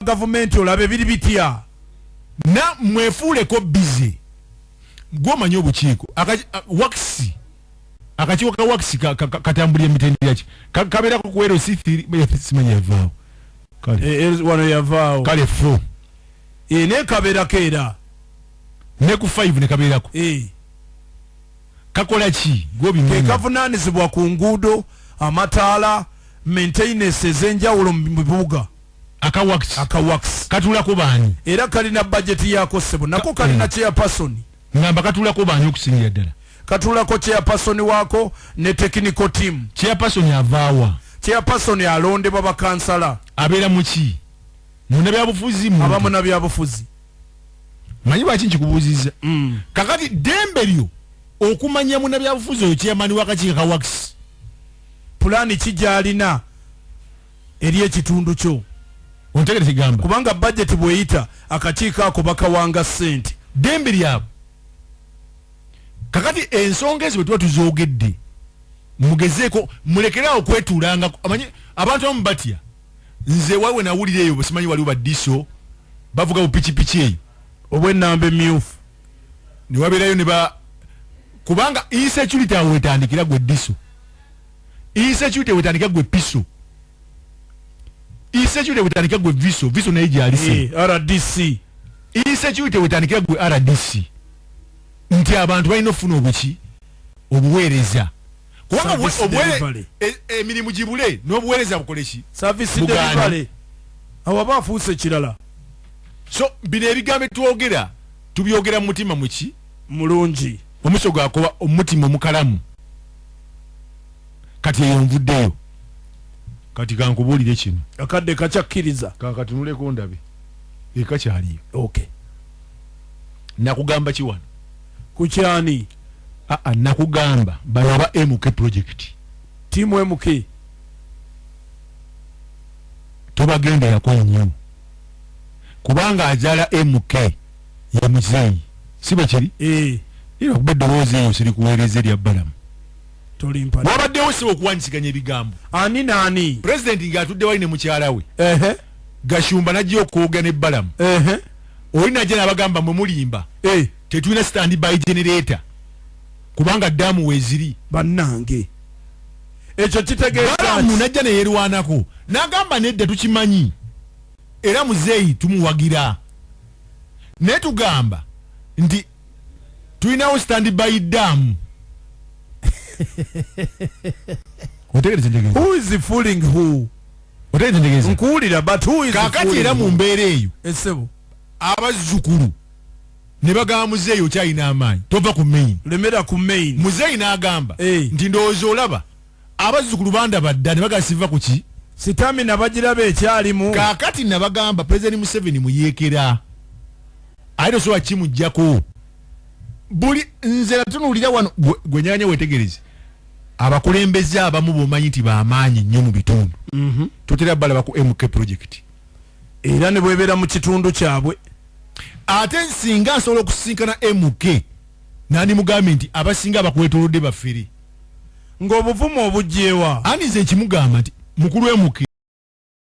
government olabe biri bitya na mwefuuleko busy gw'omanyi obukiiko wakisi akakiiko ka wakisi katambulira emitendera ki kabeerako ku LC3 simanyi yavaawo wano yavaawo kale 4 ne kabeerako era ne ku 5 ne kabeerako kakola ki gw'obimenye kavunaanyizibwa ku nguudo amataala maintenance ez'enjawulo mu bibuga akawakisi katulako baani era kalina budget yako sebo nako kalina chairperson ngamba katulako baani okusingira ddala katulako chairperson wako ne technical team chairperson avaawa chairperson alondebwa bakansala abeera muki munabyabufuzi abamu nabyabufuzi manyi bwaki nkikubuuziza kakati dembe lyo okumanya munabyabufuzi oyo chairman wakakiiko ka wakisi pulani kijaalina eri ekitundu kyo ontegere kigamba kubanga budget bweyita akakiiko ako bakawanga ssente dembe lyabo kakati ensonga ezo bwe tuba tuzoogedde mugezeeko mulekeraawo okwetuulanga amanyi abantu abamu batya nze wawe nawulira eyo basimanyi waliwo baddiso bavuga bupikipiki eyo obwennamba emyufu ne wabeerayo ne ba kubanga insecurity awo wetandikira gwe ddiso insecurity wetandika gwe piso insecurity wetandika gwe viso naye gyalise RDC insecurity wetandika gwe RDC nti abantu balina ofuna obuki obuweereza kubanga emirimu gibule n'obuweereza bukoleki service delivery awo bafuuse kirala so bino ebigambo twogera tubyogera mu mutima muki mulungi omuso gwakoba omutima omukalamu kati eyo nvuddeyo kati kankubuulire kino akadde kacyakkiriza kankatunuleko ndabe ekakyaliyo okay nakugamba kiwano kukyani nakugamba balaba MK project timu MK tobagenderako nnyo kubanga ajala MK ya muzeeyi siba kiri era kuba eddoboozi eyo sirikuweereza erya bbalamu wabaddewo siba okuwanyisiganya ebigambo ani naani pulezidenti ng'atudde wali ne mukyala we gashumba najja okwoga n'ebbalamu oli najja n'abagamba mwe mulimba tetulina stand by generator kubanga ddaamu weeziri bannange ekyo kitegeeza najja ne yeerwanako n'agamba nedda tukimanyi era muzeeyi tumuwagira naye tugamba nti tulinawo stand by ddaamu who is fooling who nkuwulira but who is kakati era mu mbeera eyo esebo abazzukulu ne bagamba muzeeyi okyalina amaanyi tova ku main lemera ku main muzeeyi n'agamba nti ndowooza olaba abazzukulu bandaba dda ne bagamba siva ku ki sitamina bagiraba ekyalimu kakati nabagamba President Museveni muyeekera ate tosobola kimuggyako buli nze natunuulira wano gwenyanya wetegereze abakulembeze abamu bomanyi nti bamaanyi nnyo mu bitundu totera balaba ku MK project era ne bwebeera mu kitundu kyabwe ate nsinga nsobola okusinkana MK nandi mugambe nti abasinga abakwetoolodde baffere ng'obuvumu obugyewa ani nze nkimugamba nti mukulu MK